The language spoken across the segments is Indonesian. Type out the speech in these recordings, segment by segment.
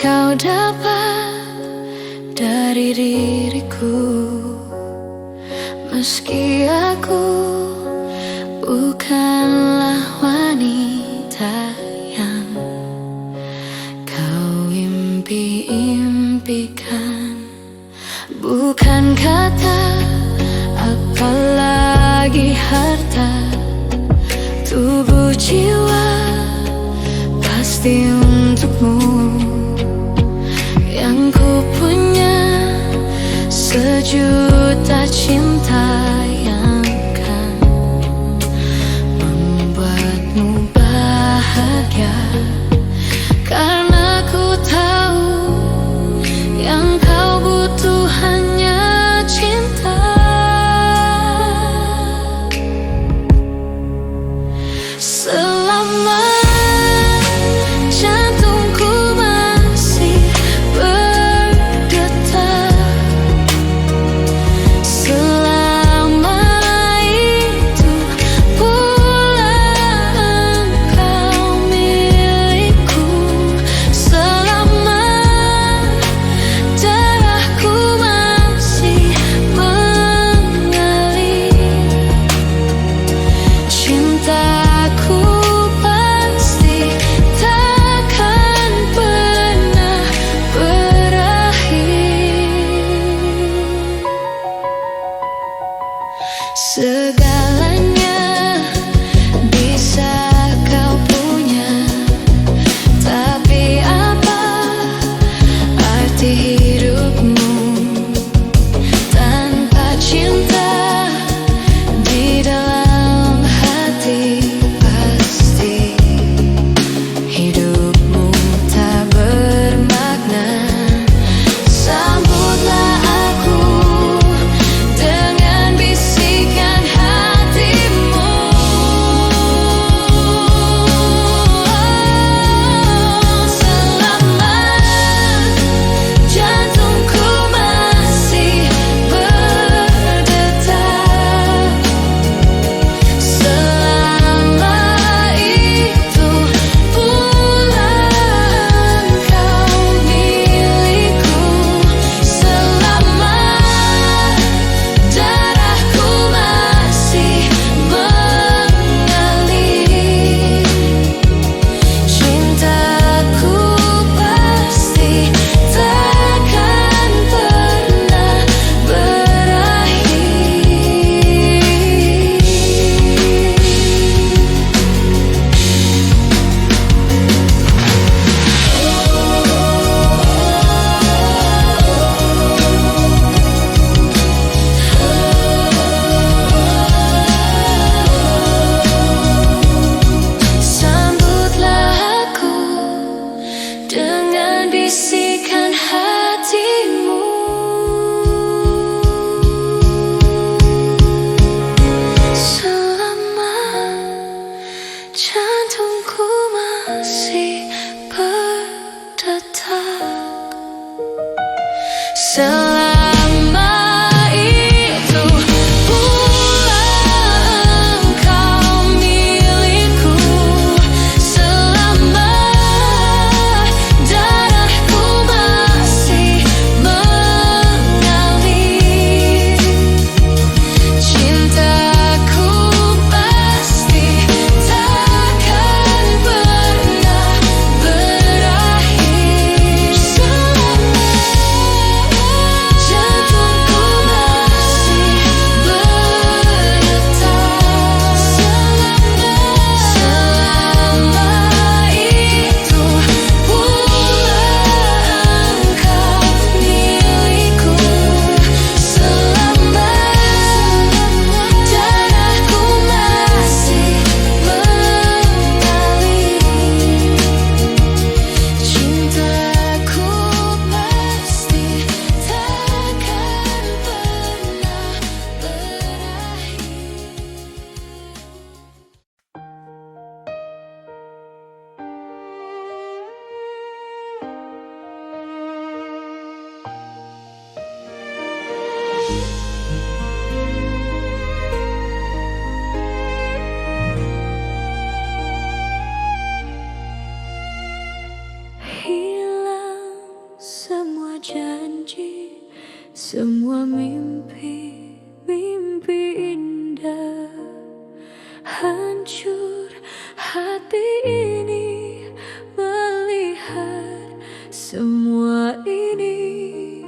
kau dapat dari diriku, meski aku bukanlah wanita yang kau impi-impikan. Bukan kata, apalagi harta, tubuh jiwa pasti untukmu. Yang ku punya sejuta cinta yang kan membuatmu bahagia, karena ku tahu yang kau butuh hanya cinta. Selama jantungku masih berdetak, selama itu pula engkau milikku. Selama darahku masih mengalir, cintaku pasti takkan pernah berakhir. Segalanya bisa kau punya, tapi apa arti hidupmu tanpa cinta di dalam hati? Pasti hidupmu tak bermakna. Sambutlah aku dengan bisikan hatimu. Selama jantungku masih berdetak, selama itu pula engkau milikku. Selama darahku masih mengalir, cintaku pasti takkan pernah berakhir. Sambutlah aku dengan bisikan hatimu. Selama jantungku masih berdetak, selama itu pula engkau milikku. Selama darahku masih mengalir, cintaku pasti takkan pernah berakhir. Selama semua mimpi-mimpi indah. Hancur hati ini melihat semua ini.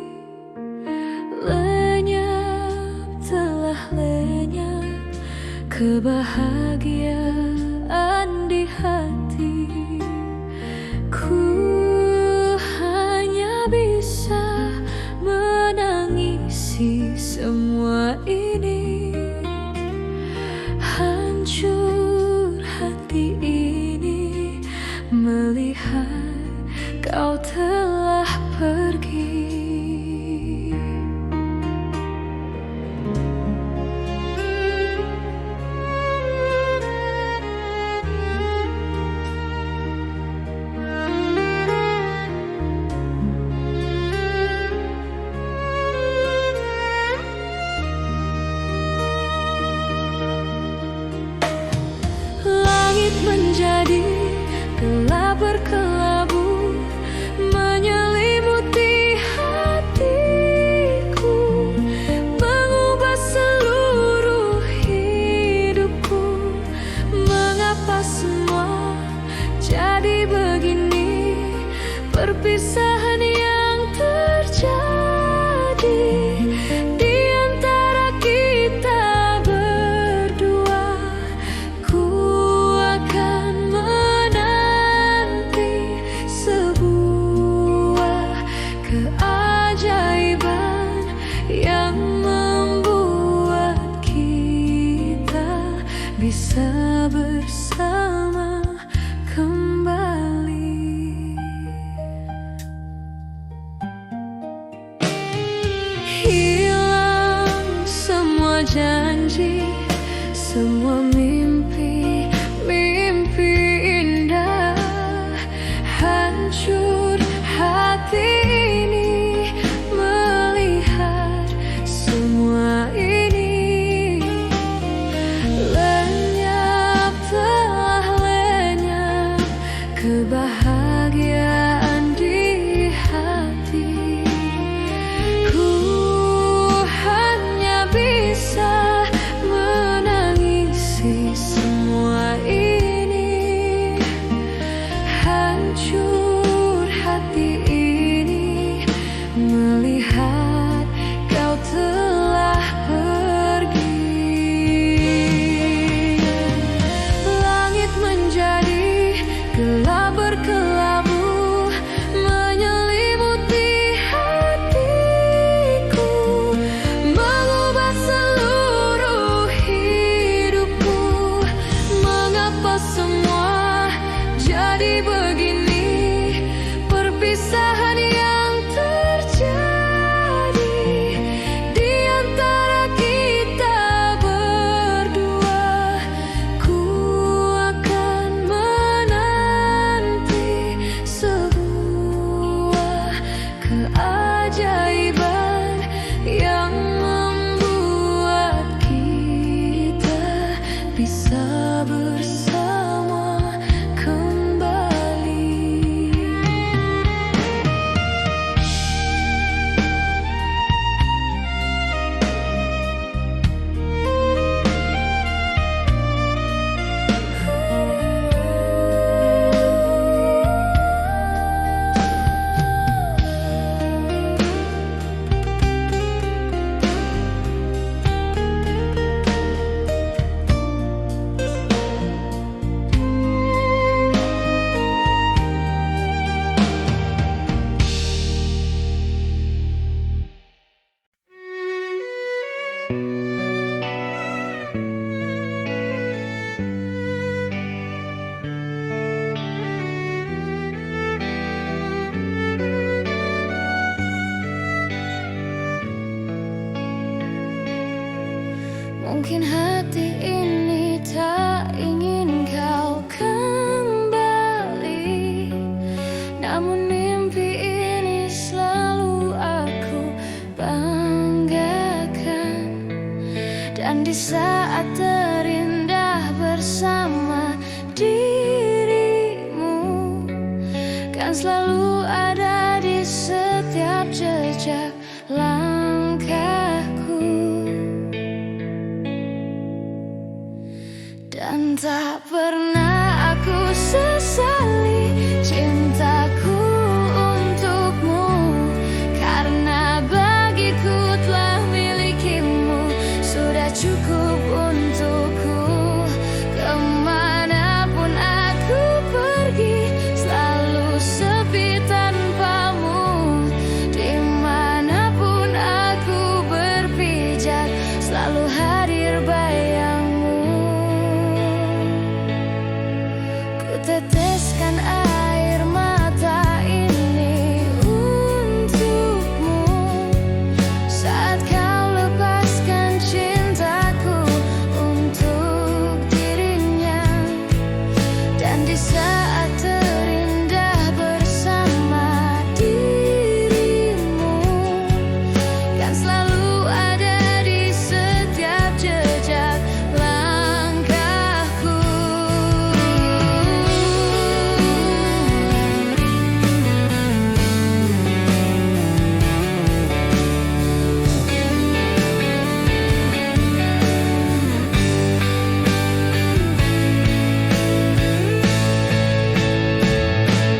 Lenyap, telah lenyap kebahagiaan di hati. Ku hanya bisa menangisi semua ini. Hancur hati ini melihat kau telah pergi. Menjadi gelap berkelabu, menyelimuti hatiku, mengubah seluruh hidupku. Mengapa semua jadi begini? Perpisahan yang terjadi di antara kita berdua. Ku akan menanti sebuah keajaiban yang membuat kita bisa bersama kembali. Hilang semua janji, semua mimpi indah. Hancur hati ini melihat semua ini. Lenyap, telah lenyap kebahagiaan di hati. Ku hanya bisa menangisi semua ini. Hancur hati ini melihat kau telah pergi. Langit menjadi gelap berkelabu, menyelimuti hatiku, mengubah seluruh hidupku. Mengapa semua jadi begini? Perpisahan yang terjadi di antara kita berdua. Ku akan menanti sebuah keajaiban yang membuat kita bisa bersama kembali. Mungkin hati ini tak ingin kau kembali, namun mimpi ini selalu aku banggakan. Dan di saat terindah bersama dirimu, kan selalu ada di setiap jejak langkah. tak pernah aku sesali cintaku untukmu, karena bagiku telah milikimu, sudah cukup untukku. Kemanapun aku pergi, selalu sepi tanpamu. Dimanapun aku berpijak, selalu hadir bayangmu. Teteskan air mata ini untukmu saat kau lepaskan cintaku untuk dirinya, dan di saat terindah bersama dirimu, kan selalu ada di setiap jejak langkahku.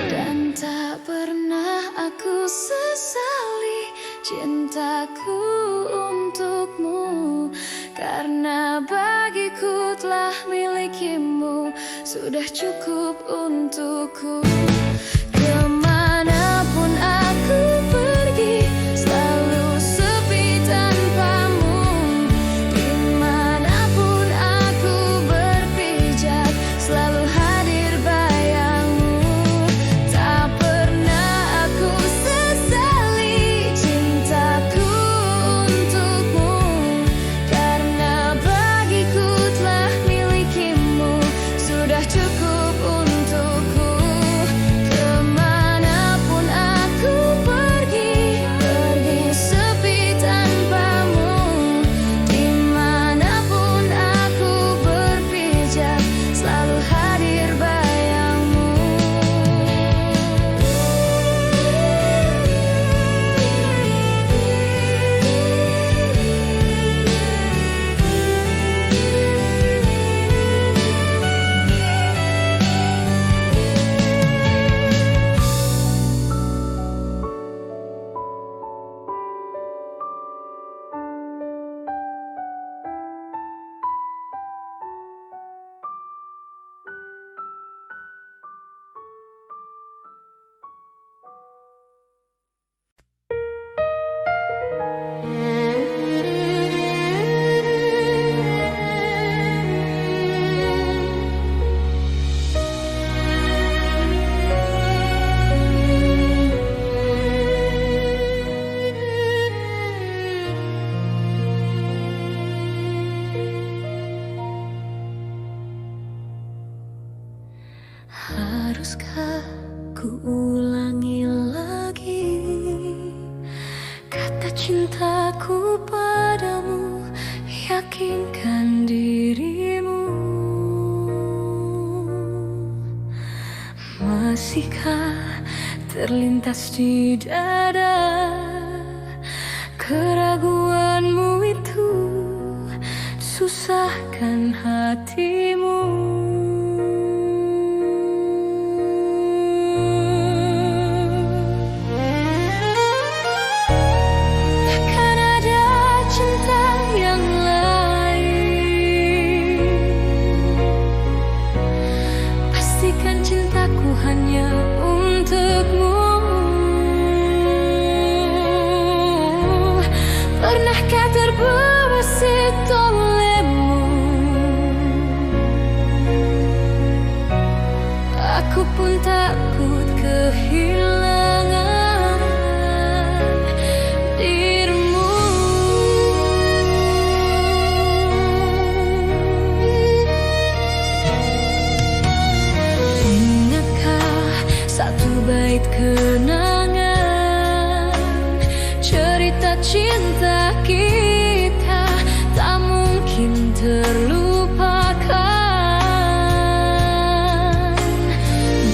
Dan tak pernah aku sesali cintaku untukmu, karena bagiku telah milikimu, sudah cukup untukku. Kemanapun aku pergi, selalu sepi tanpamu. Dimanapun aku berpijak, selalu hadir bayangmu. Tak pernah aku sesali cintaku untukmu, karena bagiku telah milikimu, sudah cukup untukku. Kemanapun aku pergi sepi tanpamu. Dimanapun aku berpijak, selalu hadir bayangmu. Haruskah ku ulangi lagi kata cintaku padamu, yakinkan dirimu. Masihkah terlintas di dada keraguanmu itu, susahkan hatimu. Takkan ada cinta yang lain, pastikan cintaku hanya untukmu. Pernahkah terbesit olehmu? Aku pun takut kehilangan dirimu. Ingatkah satu bait kenangan, cerita cinta kita tak mungkin terlupakan.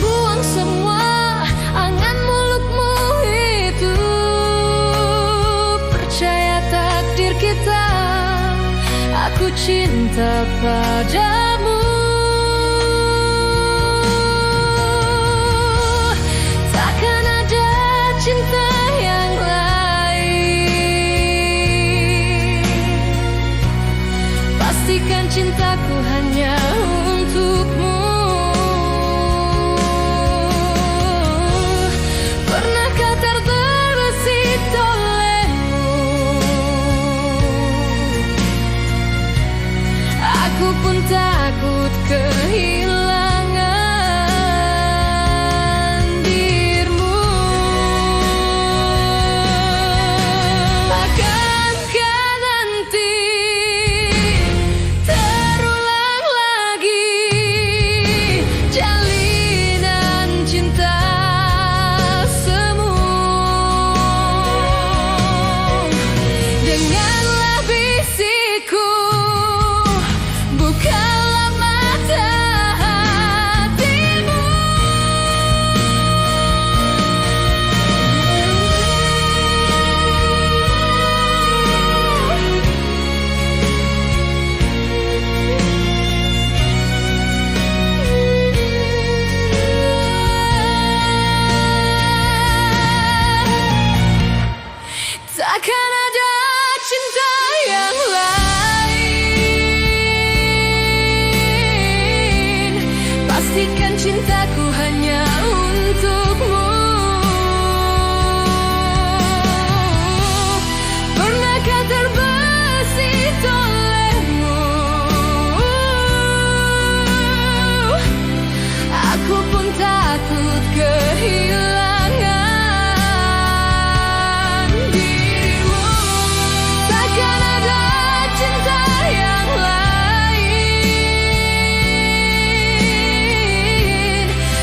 Buang semua angan mulutmu itu, percaya takdir kita. Aku cinta padamu. kehilangan dirimu. Akankah nanti terulang lagi jalinan cinta semu? Dengarlah bisikku, bukalah mata hatimu. Takkan ada cinta yang lain. Pastikan cintaku hanya untukmu. Pernahkah terbesit olehmu? Aku pun takut kehilangan dirimu. Takkan ada cinta yang lain.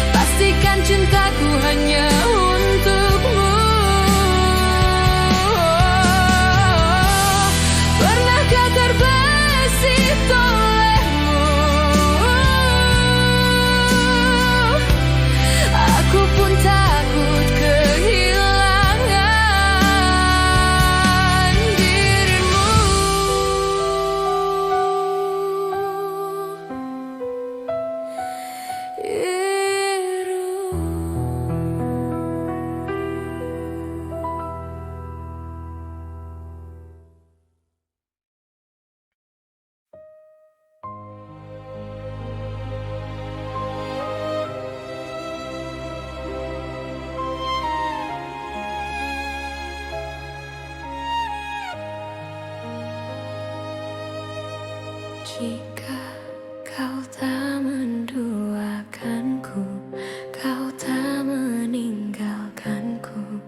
Pastikan cintaku hanya untukmu. Pernahkah terbesit olehmu? Aku pun takut kehilangan dirimu. Jika kau tak menduakanku, kau tak meninggalkanku,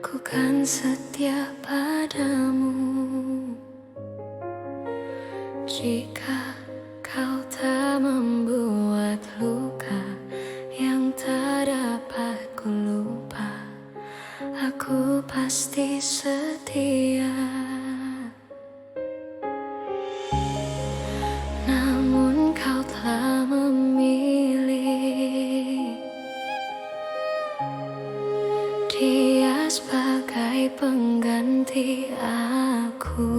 ku kan setia padamu. Jika kau tak membuat luka yang tak dapat ku lupa, aku pasti setia. Namun kau telah memilih dia sebagai pengganti aku.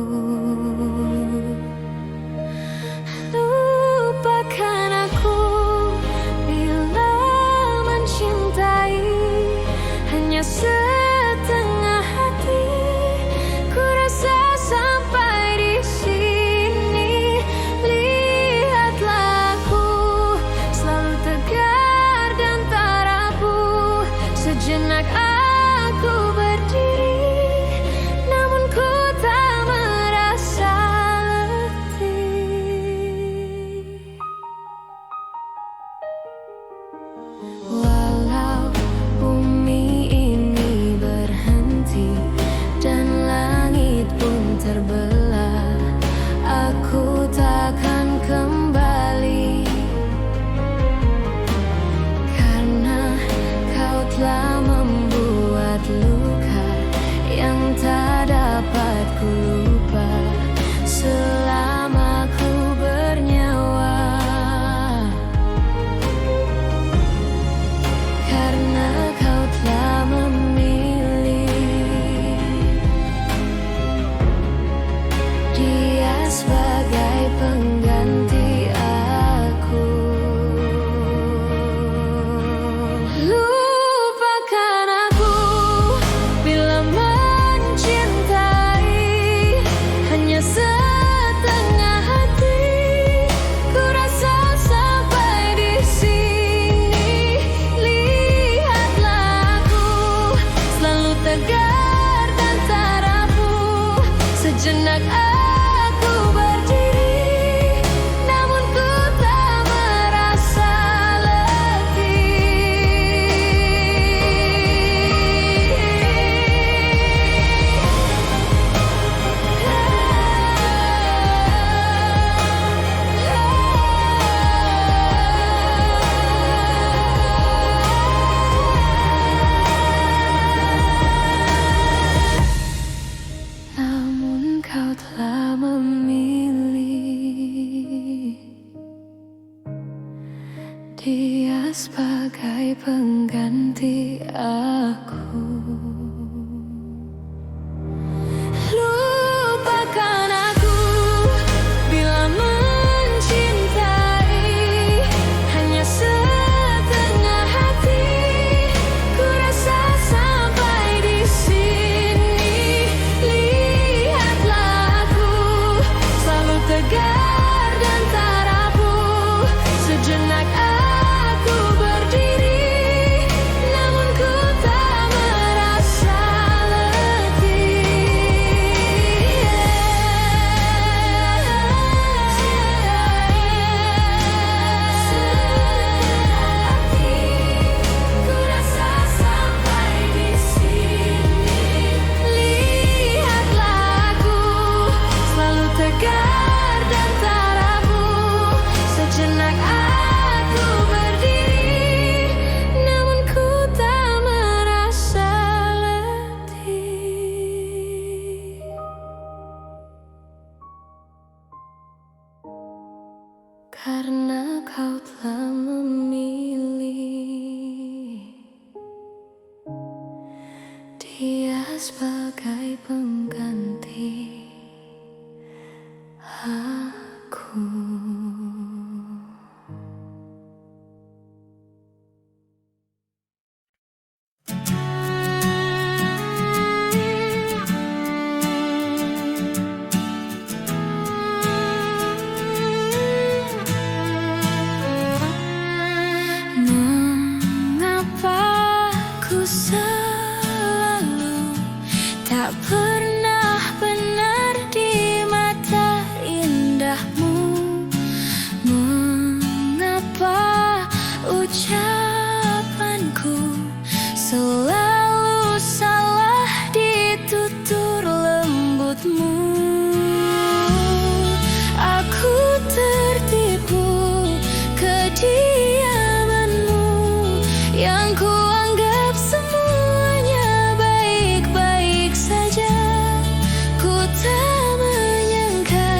Lupakan aku bila mencintai hanya setengah hati. Ku rasa sampai di sini. Lihatlah aku selalu tegar dan tak rapuh. Sejenak aku berdiri, namun ku tak merasa letih. Walau bumi ini berhenti dan langit pun terbelah, aku takkan kembali. Karena kau telah membuat luka yang tak dapat ku lupa selama ku bernyawa. Karena kau telah memilih dia sebagai pengganti aku. Lupakan aku bila mencintai hanya setengah hati. Ku rasa sampai di sini. Lihatlah aku selalu tegar dan tak rapuh. Sejenak aku berdiri, namun ku tak karena kau telah memilih dia sebagai pengganti aku. Tak pernah benar di mata indahmu. Mengapa ucapanku selalu salah di tutur lembutmu? Aku tertipu kediamanmu yang kuanggap semuanya baik-baik saja. Ku tak menyangka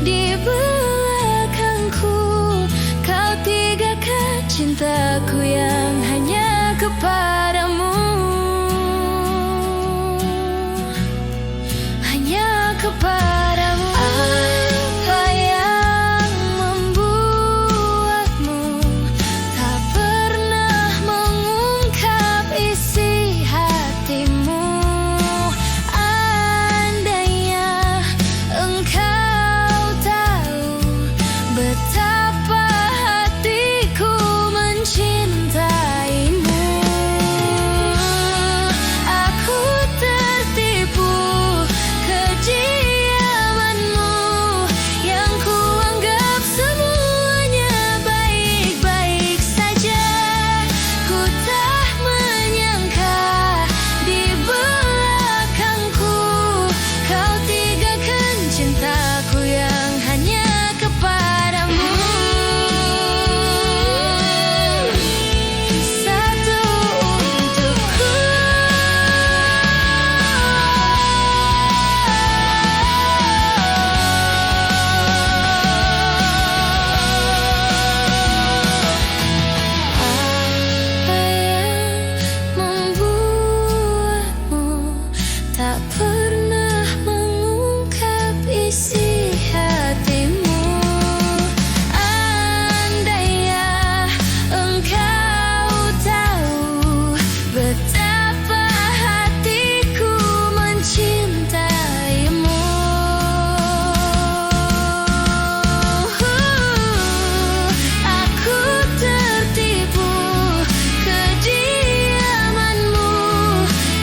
di belakangku kau tinggalkan cintaku yang hanya kepadamu, hanya kepadamu. Apa yang membuatmu tak pernah mengungkap isi hatimu? Andainya engkau tahu betapa hatiku mencintaimu. Aku tertipu kediamanmu yang kuanggap semuanya baik-baik saja. Ku tak menyangka di belakangku kau tinggalkan cintaku yang hanya kepadamu. Satu untukku. Apa yang membuatmu tak pernah mengungkap isi hatimu? Andainya engkau tahu betapa hatiku mencintaimu. Aku tertipu kediamanmu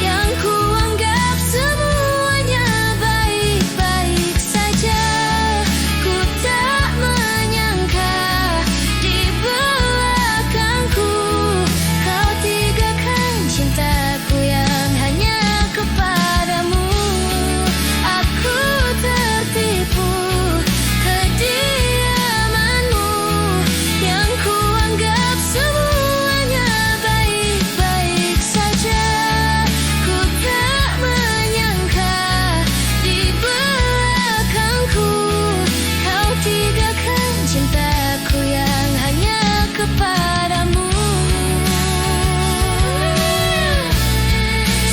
yang kuanggap semuanya baik-baik saja. Ku tak menyangka di belakangku kau tinggalkan cintaku yang hanya kepadamu. Aku tertipu kediamanmu yang kuanggap semuanya baik-baik saja. Ku tak menyangka di belakangku kau tinggalkan cintaku yang hanya kepadamu.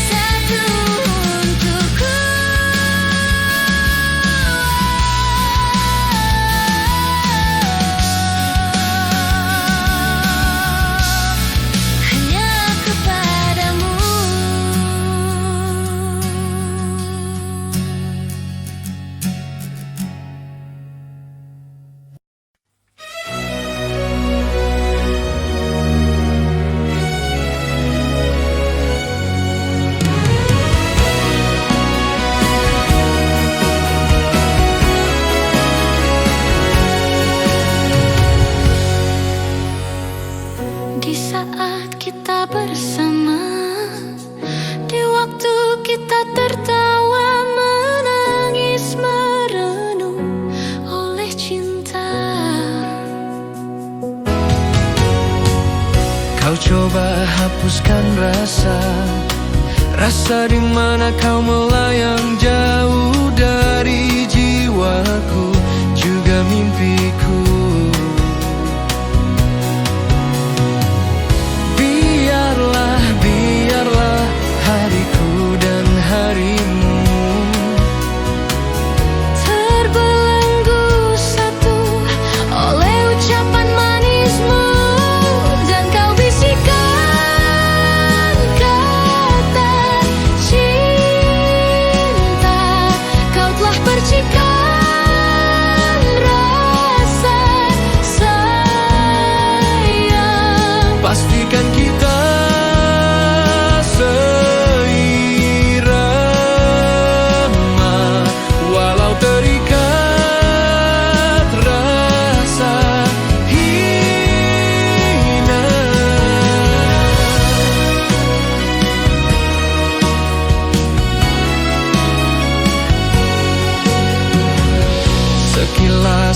Satu untukku. Hanya kepadamu. Di saat kita bersama, di waktu kita tertawa, menangis, merenung oleh cinta. Kau coba hapuskan rasa di mana kau melayang jauh dari jiwaku, juga mimpiku.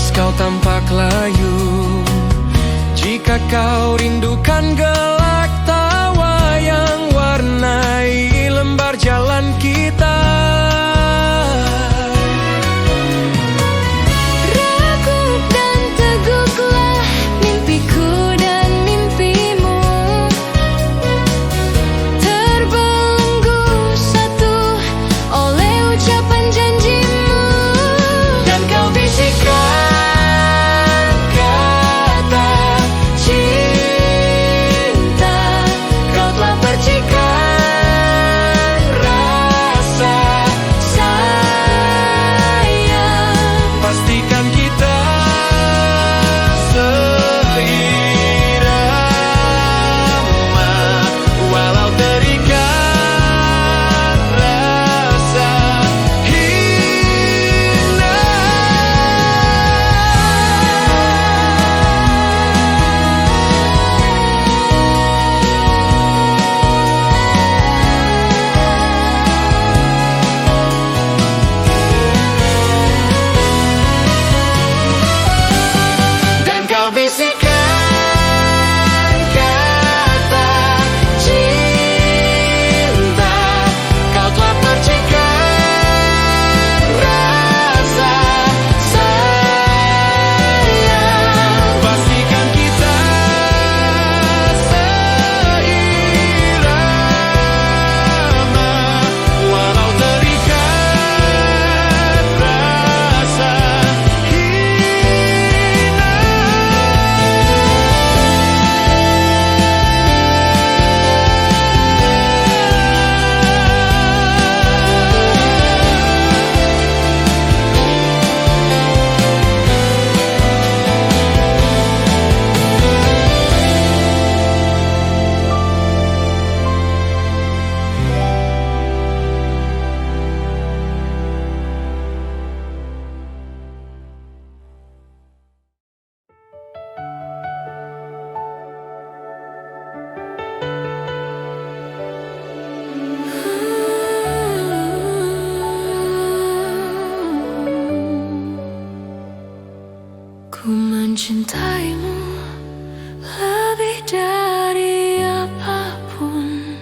lepas kau tampak layu. Jika kau rindukan gelak tawa yang warnai lembar jalan kita. Ragu dan teguklah mimpiku dan mimpimu, terbelenggu satu oleh ucapan janjimu. Dan kau bisikkan kata cinta, kau telah percikan rasa sayang. Pastikan kita seirama, walau terikat rasa hina. Dan kau bisikkan kata cinta, kau telah percikan rasa sayang. Pastikan kita seirama, walau terikat rasa hina. Ku mencintaimu lebih dari apapun,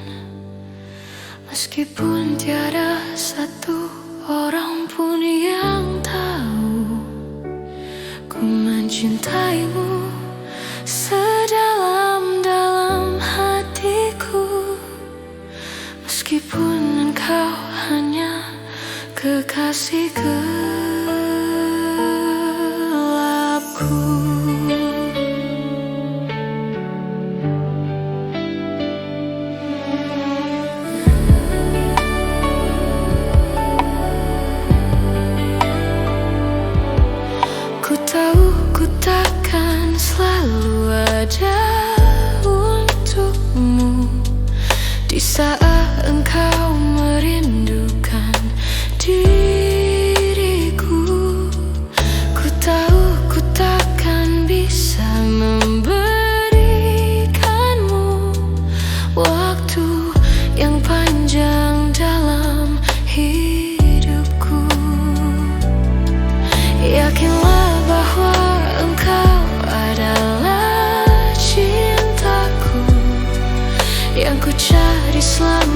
meskipun tiada satu orang pun yang tahu. Ku mencintaimu sedalam-dalam hatiku, meskipun engkau hanya kekasih gelapku. Ku tahu ku takkan selalu ada untukmu di saat engkau merindukan diriku. Ku tahu ku takkan bisa memberikanmu waktu yang panjang dalam hidupku. Yakinlah bahwa engkau adalah cintaku yang ku cari selama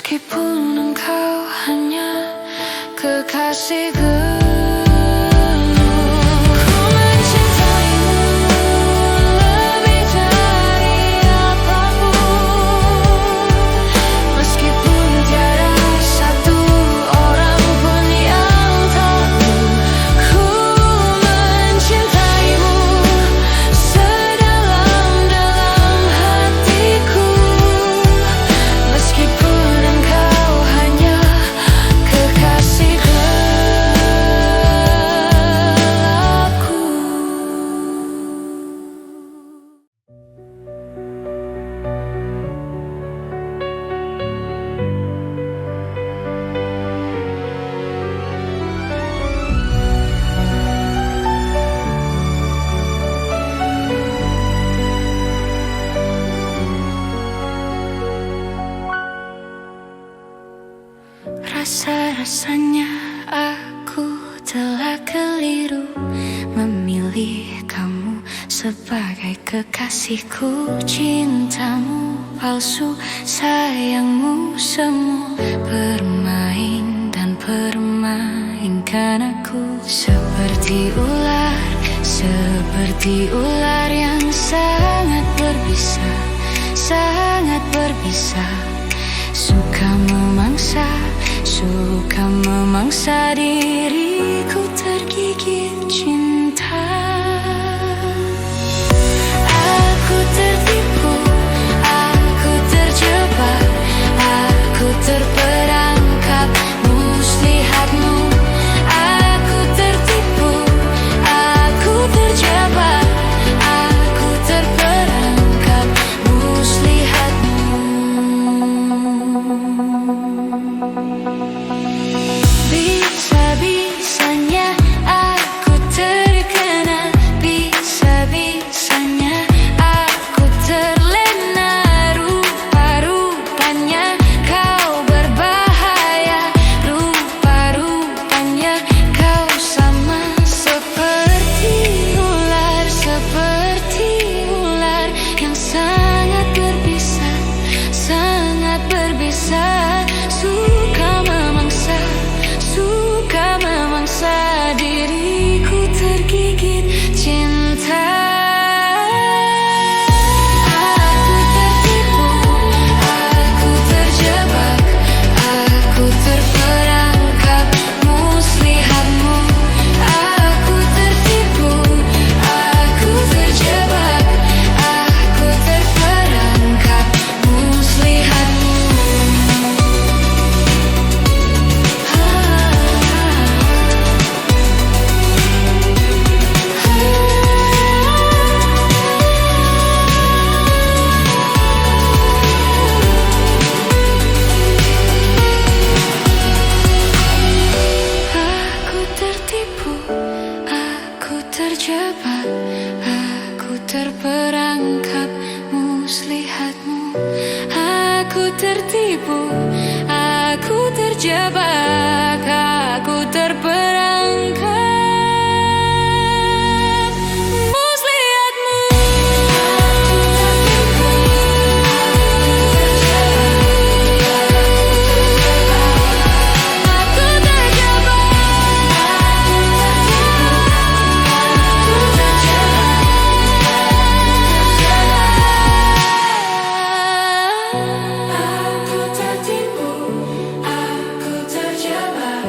Meskipun engkau hanya kekasihku, ku mencintaimu lebih dari apapun. Meskipun tiada satu orang pun yang tahu, ku mencintaimu sedalam-dalam hatiku. Meskipun engkau hanya kekasih gelapku. Rasa-rasanya aku telah keliru memilih kamu sebagai kekasihku. Cintamu palsu, sayangmu semu, bermain dan permainkan aku. Seperti ular yang sangat berbisa, suka memangsa diriku tergigit cinta. Aku tertipu, aku terjebak, aku terperangkap muslihatmu. Aku tertipu, aku terjebak, aku terperangkap muslihatmu. Bisa-bisanya aku terkena, bisa-bisanya aku terlena. Rupa-rupanya kau berbahaya, rupa-rupanya kau sama seperti ular yang sangat berbisa, suka memangsa diriku tergigit cinta. Aku tertipu, aku terjebak, aku terperangkap muslihatmu. Aku tertipu, aku terjebak, aku terperangkap muslihatmu. Aku tertipu, aku terjebak, aku terperangkap muslihatmu. Aku tertipu, aku terjebak, aku terperangkap muslihatmu. Aku tertipu, aku terjebak,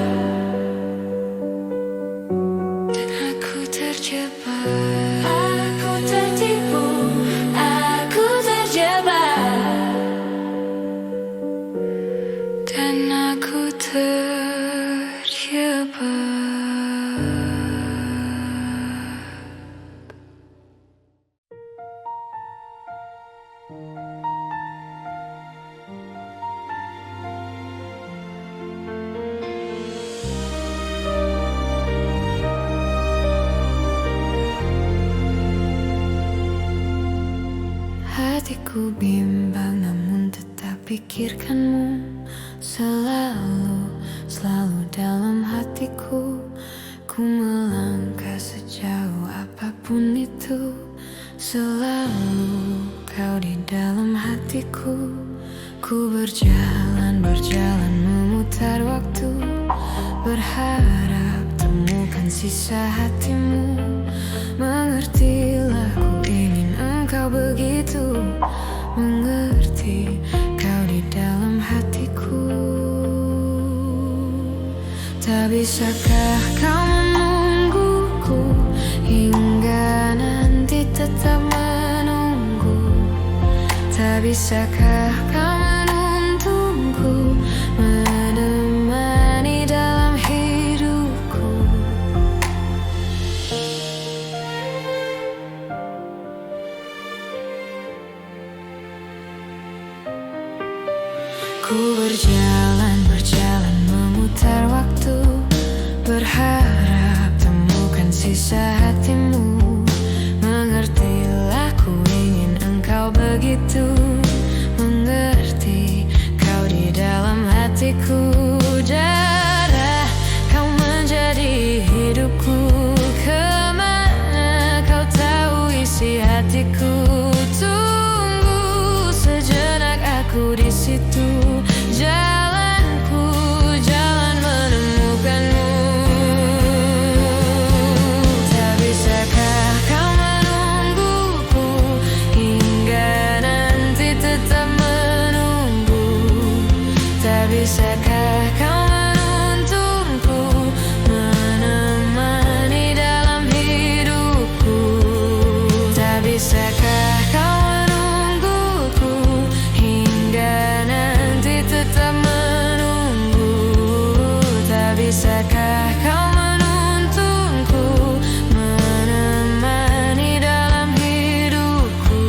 aku terjebak. Aku tertipu, aku terjebak, dan aku terjebak. Hatiku bimbang namun tetap pikirkanmu selalu dalam hatiku. Ku melangkah sejauh apapun itu, selalu kau di dalam hatiku. Ku berjalan berjalan memutar waktu, berharap temukan sisa hatimu. Mengertilah ku ingin engkau begitu mengerti kau di dalam hatiku. Tak bisakah kau menungguku hingga nanti tetap menunggu? Tak bisakah kau menuntunku menemani dalam hidupku? Ku berjalan memutar waktu, berharap temukan sisa hatimu. Mengertilah ku ingin engkau begitu mengerti kau di dalam hatiku. Darah kau menjadi hidupku, kemana kau tahu isi hatiku. Tunggu sejenak aku di situ, jalanku jalan menemukanmu. Tak bisakah kau menungguku hingga nanti tetap menunggu? Tak bisakah kau menuntunku menemani dalam hidupku? Tak bisakah kau menungguku hingga nanti tetap menunggu? Tak bisakah kau menuntunku menemani dalam hidupku?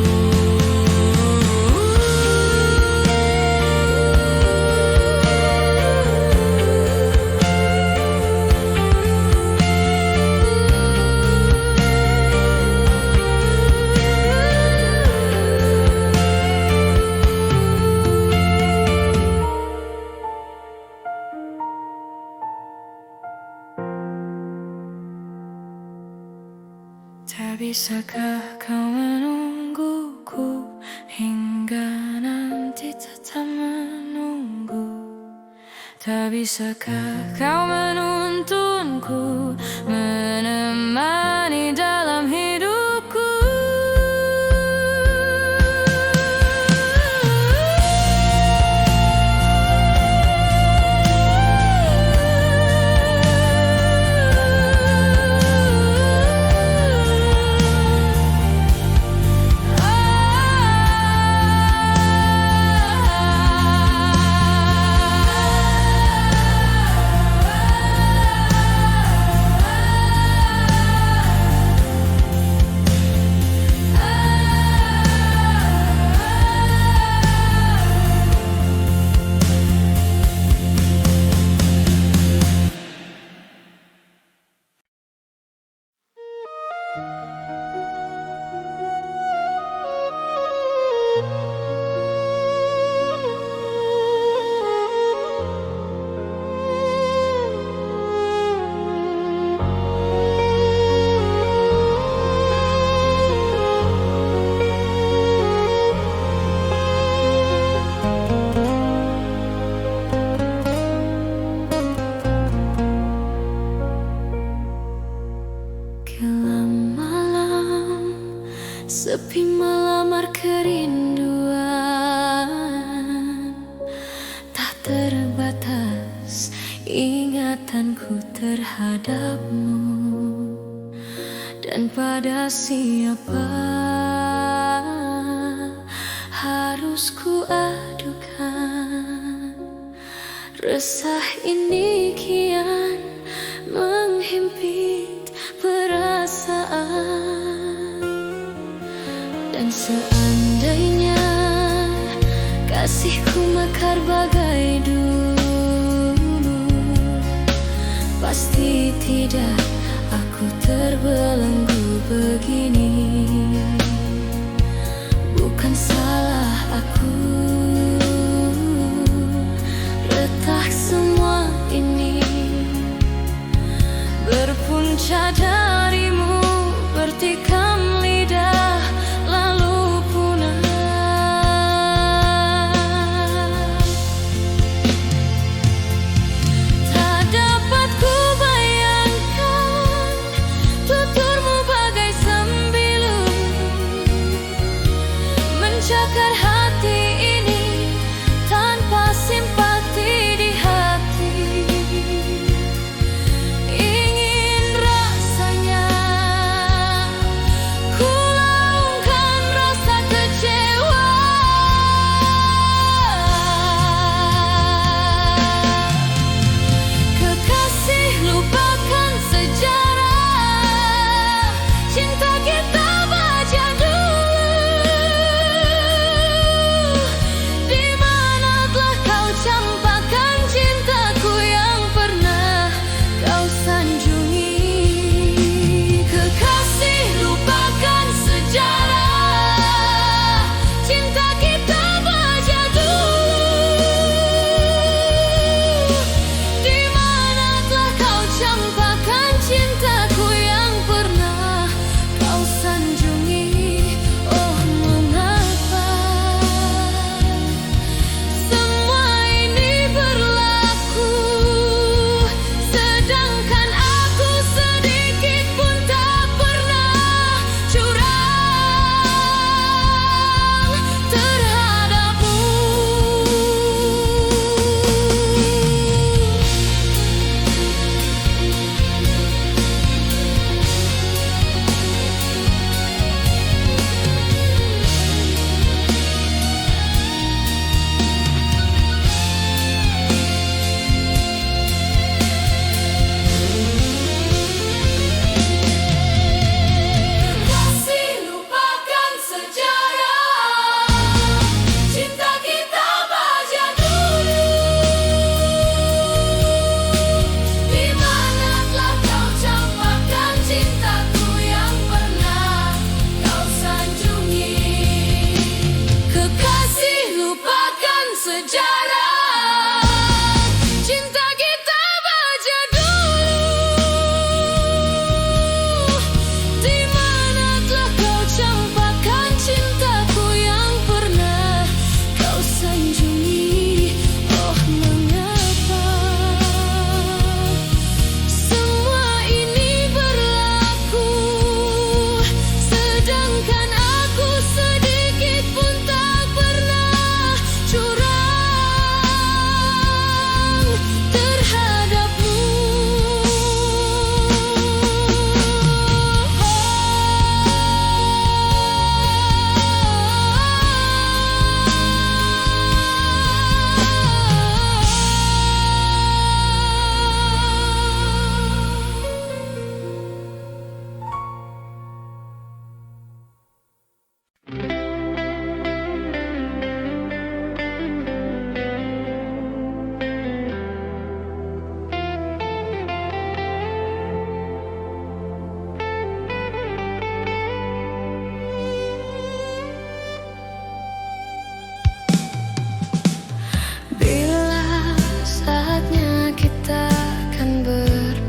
Tak bisakah kau menungguku hingga nanti tetap menunggu? Tak bisakah kau menuntunku menemani dalam hidupku? Kelam malam, sepi melamar kerinduan. Tak terbatas ingatanku terhadapmu, dan pada siapa harus ku adukan resah ini kian menghimpit perasaan. Dan seandainya kasihku mekar bagai dulu, pasti tidak aku terbelenggu begini. Bukan salah aku, retak semua ini berpunca darimu, bertikam lidah lalu punah.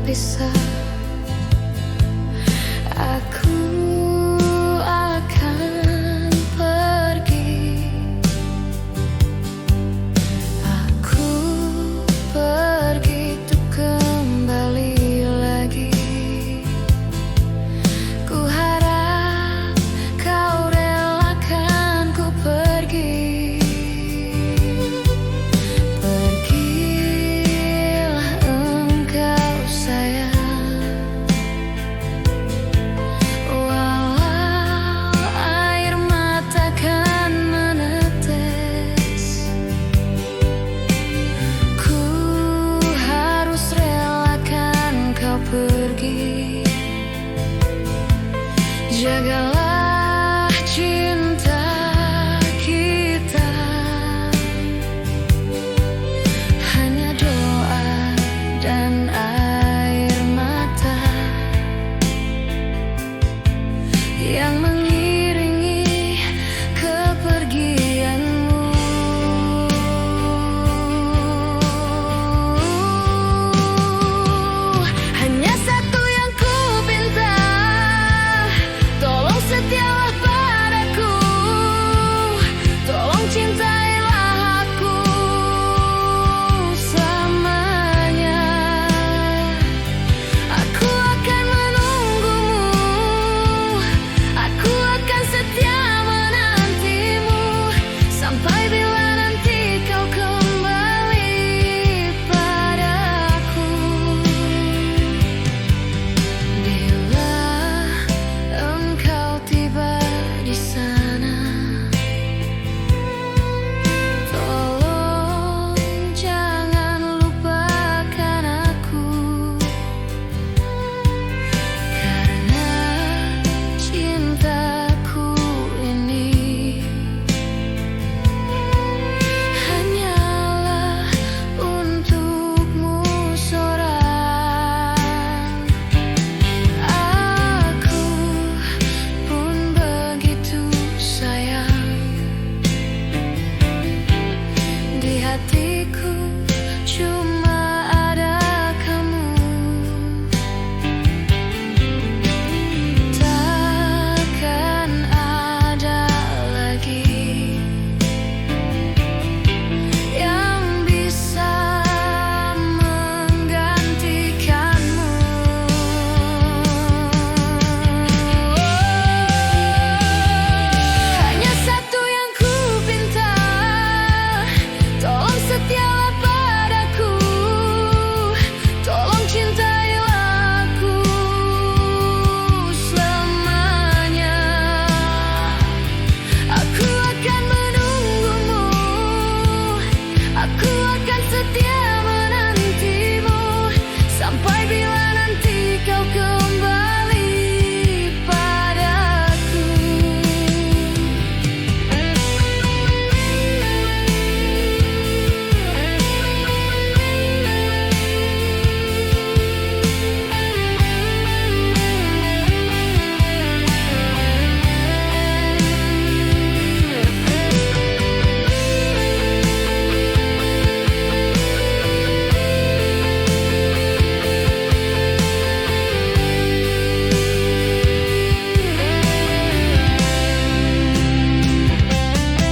berpisah, aku akan pergi. Aku pergi untuk kembali lagi. Ku harap kau relakan ku pergi. Pergilah engkau sayang, walau air mata kan menetes. Ku harus relakan kau pergi. Jagalah cinta kita, hanya doa dan air mata yang mengiringi kepergianmu. Hanya satu yang ku pinta, tolong setialah padaku, tolong cintailah aku selamanya. Aku akan menunggumu, aku akan setia menantimu, sampai bila nanti kau kembali padaku. Bila engkau tiba di sana, tolong jangan lupakan aku, karena cintaku ini hanyalah untukmu seorang. Aku pun begitu sayang, di hatiku cuma ada kamu. Takkan ada lagi yang bisa menggantikanmu. Hanya satu yang ku pinta, tolong setialah padaku, tolong cintailah aku selamanya. Aku akan menunggumu, aku akan setia menantimu, sampai bila nanti kau kembali padaku.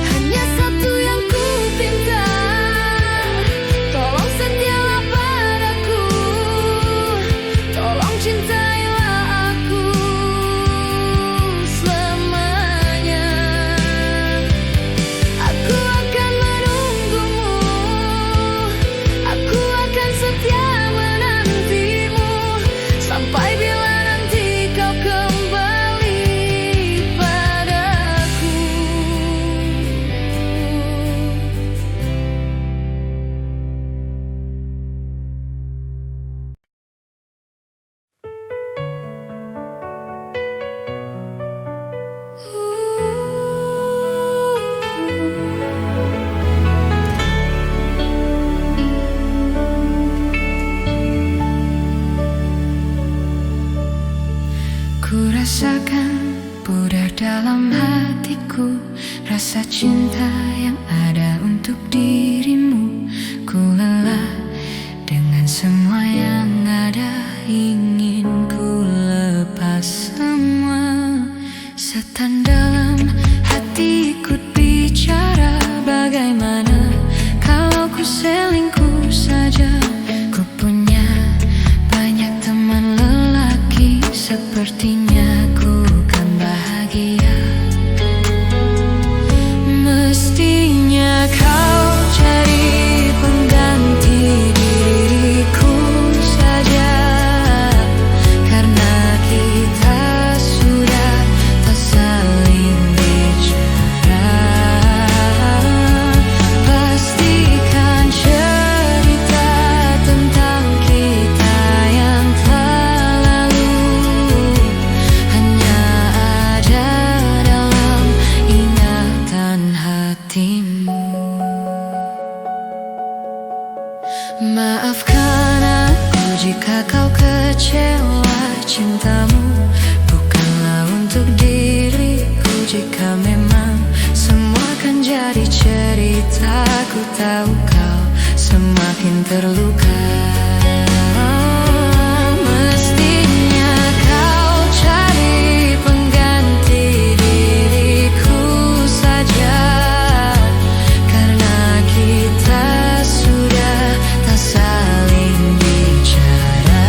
Hanya satu yang ku pinta, tolong setialah padaku, tolong cintailah aku selamanya. Aku akan menunggumu, aku akan setia menantimu, sampai bila nanti kau kembali padaku. Ku rasakan pudar dalam hatiku, rasa cinta yang ada untuk dirimu. Ku lelah dengan semua yang ada Maafkan aku jika kau kecewa. Cintamu bukanlah untuk diriku. Jika memang semua kan jadi cerita, ku tahu kau semakin terluka. Mestinya kau cari pengganti diriku saja, karena kita sudah tak saling bicara.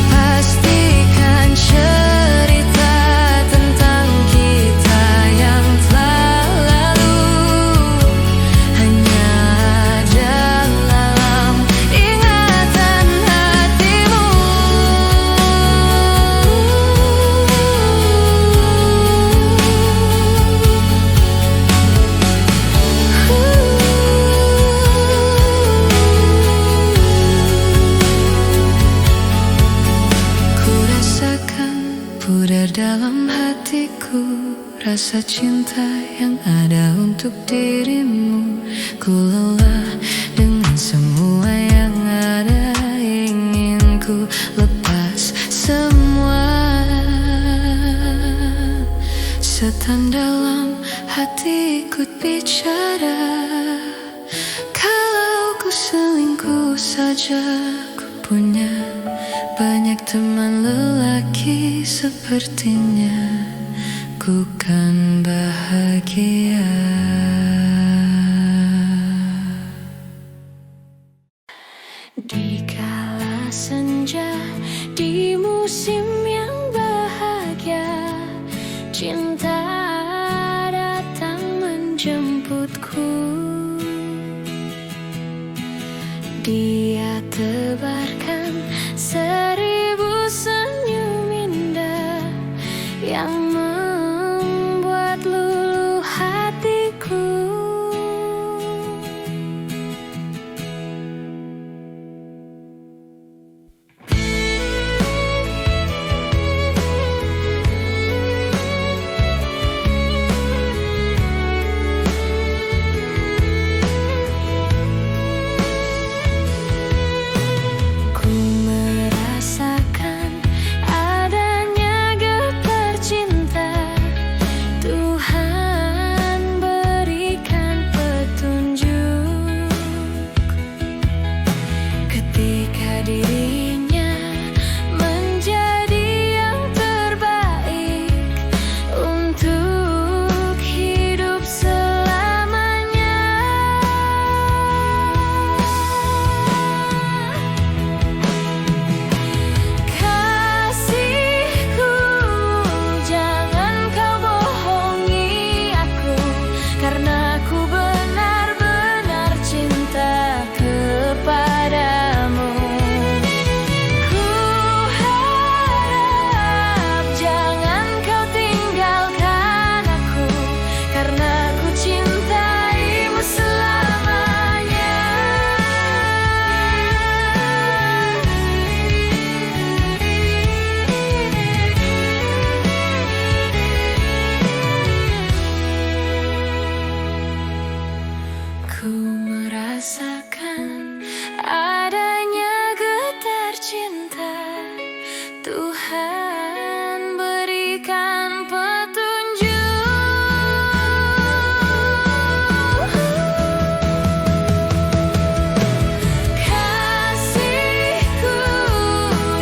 Pastikan cerita tentang kita yang telah lalu hanya ada dalam ingatan hatimu. Ku rasakan pudar dalam hatiku, rasa cinta yang ada untuk dirimu. Ku lelah dengan semua yang ada, ingin ku lepas semua. Setan dalam hati ikut bicara, kalau ku selingkuh saja. Ku punya banyak teman lelaki, sepertinya ku kan bahagia. Di kala senja, di musim yang bahagia, cinta datang menjemputku. Dia tebarkan 1000 senyum indah yang membuat luluh hatiku. Ku merasakan adanya getar cinta. Tuhan berikan petunjuk ketika dirinya menjadi yang terbaik untuk hidup selamanya. Kasihku, jangan kau bohongi aku, karena aku benar-benar cinta kepadamu. Ku harap jangan kau tinggalkan aku, karena aku cintaimu selamanya. Ku merasakan adanya getar cinta. Tuhan berikan petunjuk. Kasihku,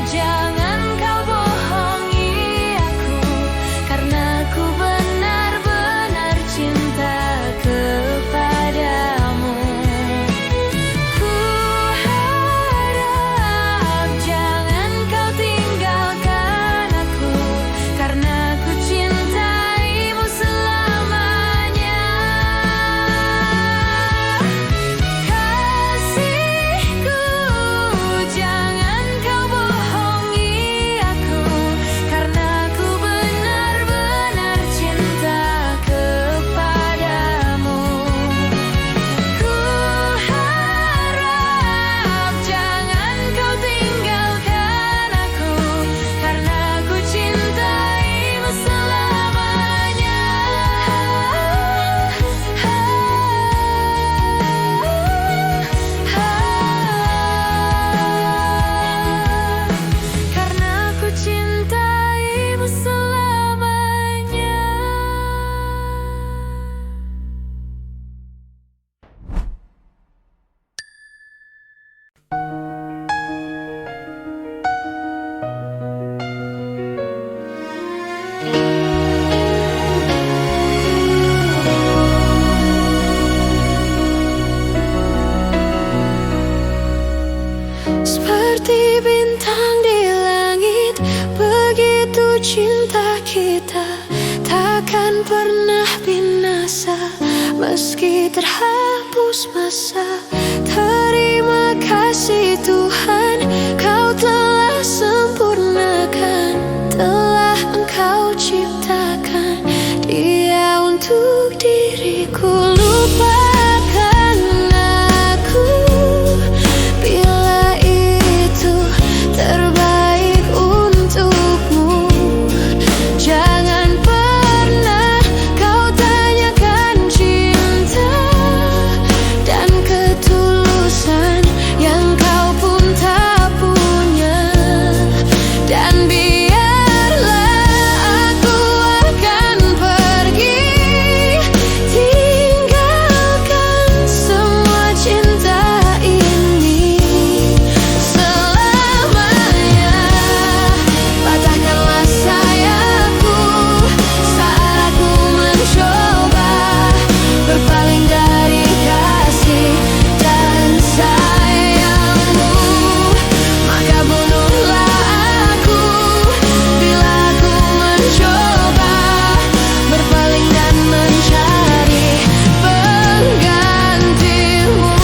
jangan kau bohongi aku, karena aku benar-benar cinta kepadamu. Ku kita takkan pernah binasa meski terhapus masa. Terima kasih Tuhan, Kau telah sempurnakan, telah Engkau ciptakan Dia untuk diriku. Lupakan aku bila itu terbaik untukmu. Jangan pernah kau tanyakan cinta dan ketulusan yang kau pun tak punya. Dan biarlah aku akan pergi, tinggalkan semua cinta ini selamanya. Patahkanlah sayapku saat aku mencoba berpaling dari kasih dan sayangmu. Maka bunuhlah aku bila aku mencoba berpaling dan mencari penggantimu.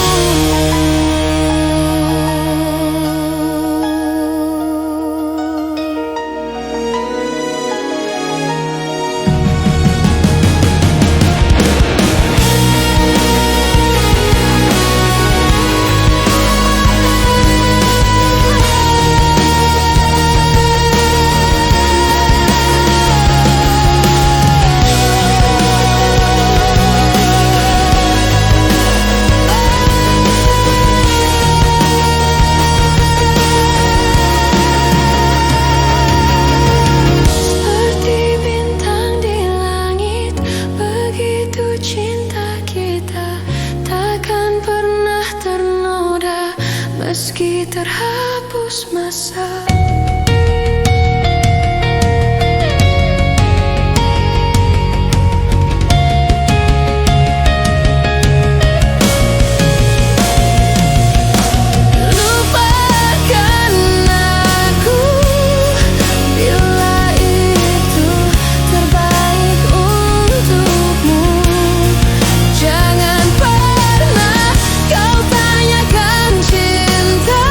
Seperti bintang di langit, begitu cinta kita takkan pernah ternoda meski terhapus masa. Lupakan aku bila itu terbaik untukmu. Jangan pernah kau tanyakan cinta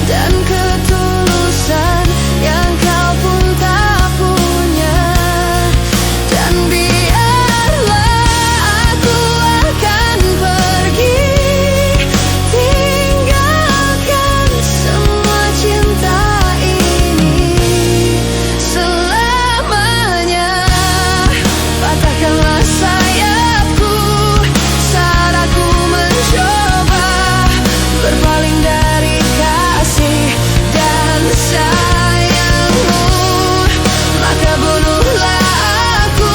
dan ketulusan yang kau pun tak punya. Dan biarlah aku akan pergi, tinggalkan semua cinta ini selamanya. Patahkanlah sayapku saat aku mencoba berpaling dari kasih dan sayangmu. Maka bunuhlah aku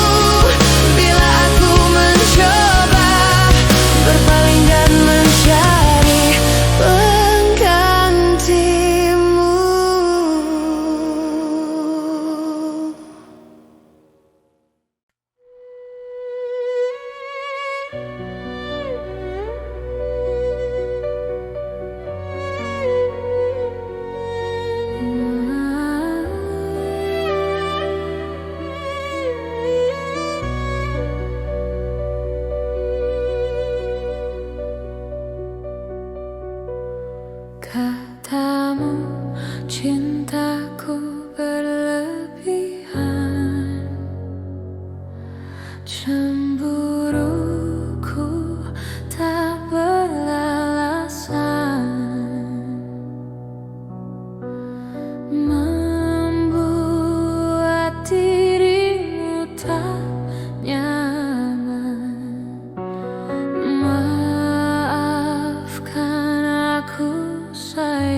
bila aku mencoba berpaling dan mencari penggantimu. Katamu cintaku berlebihan, cemburuku tak beralasan, membuat dirimu tak nyaman. Maafkan aku sayang.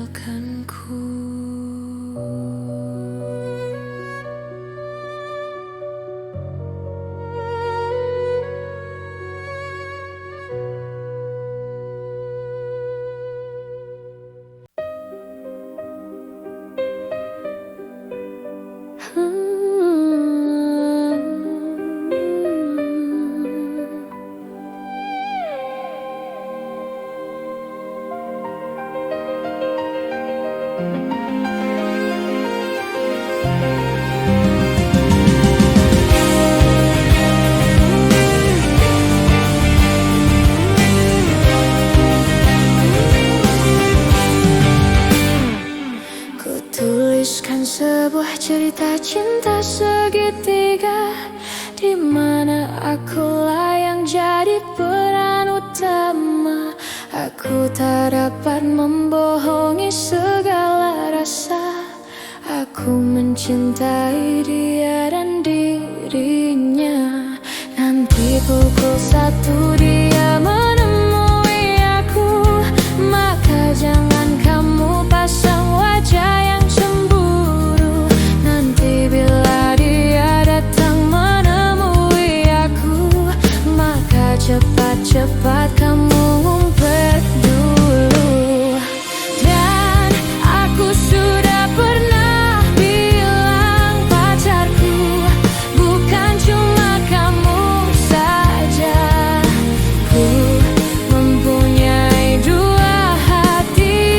meninggalkanku. Tuliskan sebuah cerita cinta segitiga, di mana akulah yang jadi peran utama. Aku tak dapat membohongi segala rasa. Aku mencintai dia dan dirinya. Nanti pukul 1 dia menemui aku, maka jangan kamu pasang wajah yang cemburu. Nanti bila dia datang menemui aku, maka cepat-cepat kamu ngumpet dulu. Dan aku sudah pernah bilang pacarku bukan cuma kamu saja. Ku mempunyai dua hati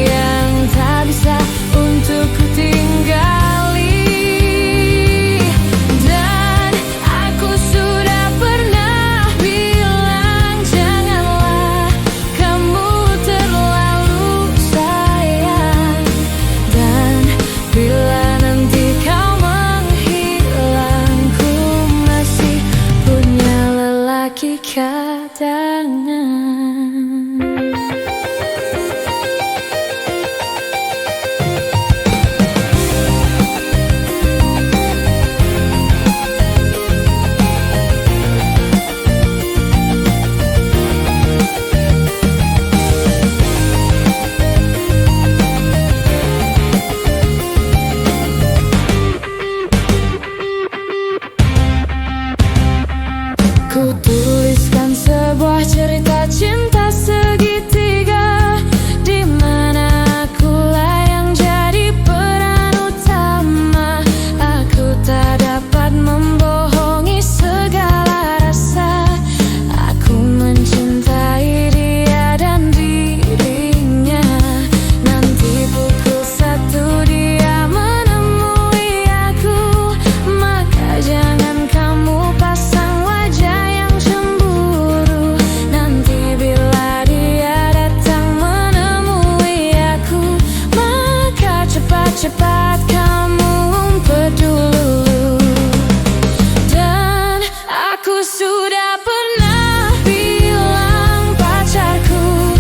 yang tak bisa untuk ku tinggali. Dan aku sudah pernah bilang janganlah kamu terlalu sayang. Dan bila nanti kau menghilang, ku masih punya lelaki cadangan. Ku tuliskan sebuah cerita cinta segitiga, di mana akulah yang jadi peran utama. Aku tak dapat membohongi segala rasa. Aku mencintai dia dan dirinya. Nanti pukul 1 dia menemui aku, maka jangan kamu pasang wajah yang cemburu. Nanti bila dia datang menemui aku, maka cepat-cepat kamu ngumpet dulu. Dan aku sudah pernah bilang pacarku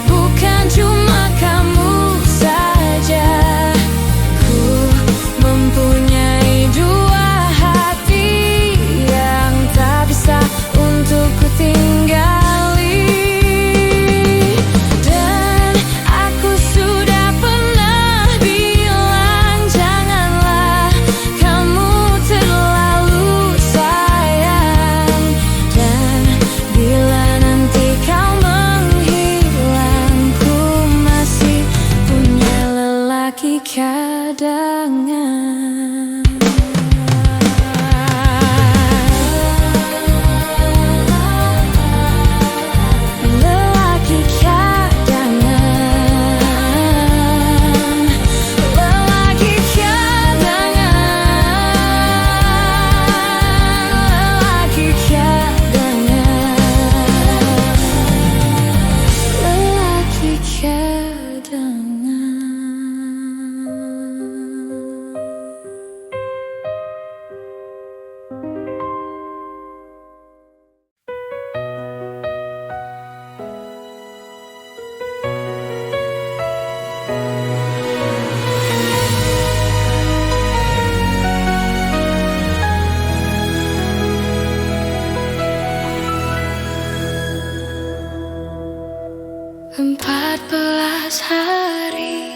bukan cuma kamu saja. Ku mempunyai dua hati yang tak bisa untuk ku tinggali. Dan aku sudah pernah bilang janganlah kamu terlalu sayang. Dan bila nanti kau menghilang, ku masih punya lelaki cadangan. Lelaki cadangan, lelaki cadangan, lelaki cadangan, lelaki cadangan. Empat 14 hari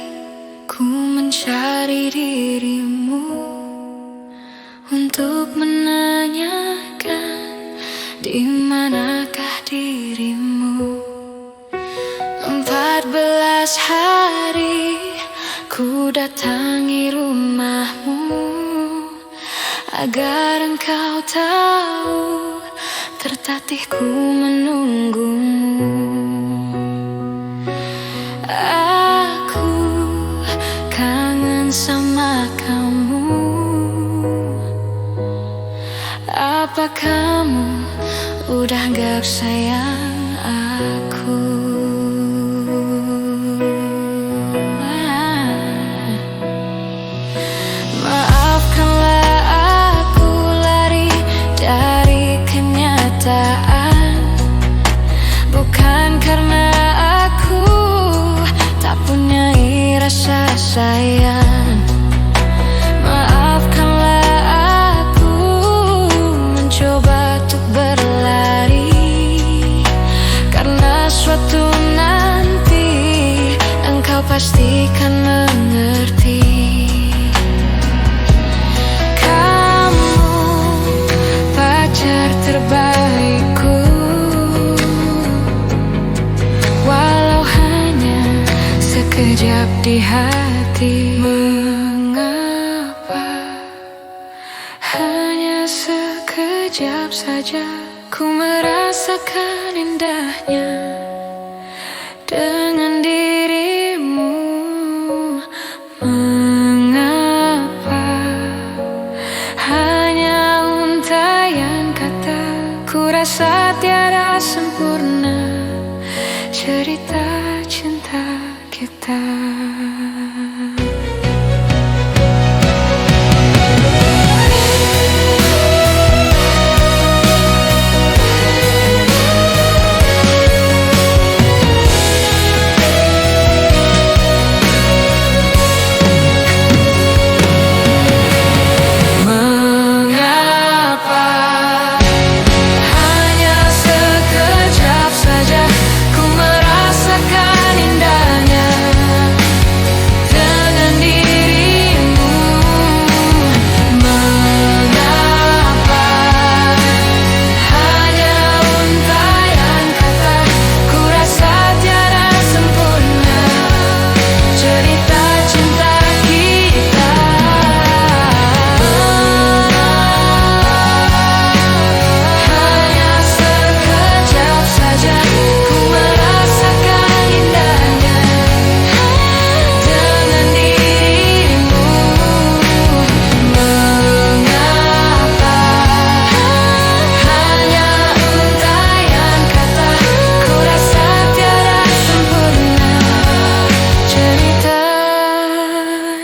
Di manakah dirimu? 14 hari ku datangi rumahmu agar engkau tahu tertatihku menunggumu. Aku kangen sama kamu. Apa kamu udah gak sayang aku? Maafkanlah aku lari dari kenyataan, bukan karena aku tak punya rasa sayang. Maafkanlah aku mencoba untuk berlari, karena suatu nanti engkau pastikan mengerti. Kamu pacar terbaikku, walau hanya sekejap di hati. Mengapa hanya sekejap saja ku merasakan indahnya dengan dirimu? Mengapa hanya untaian kata? Ku rasa tiada sempurna cerita cinta kita.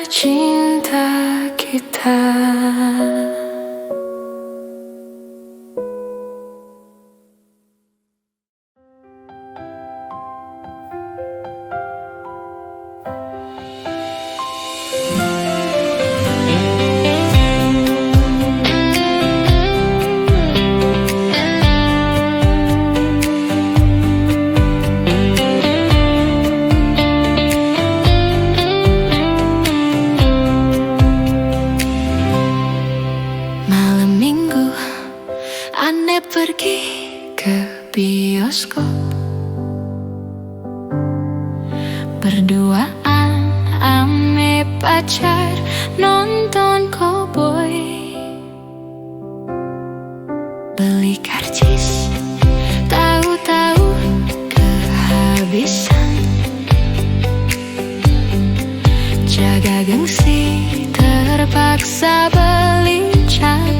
Cinta kita. Ane pergi ke bioskop, berduaan ame pacar nonton cowboy, beli karcis tahu-tahu kehabisan, jaga gengsi terpaksa beli cat.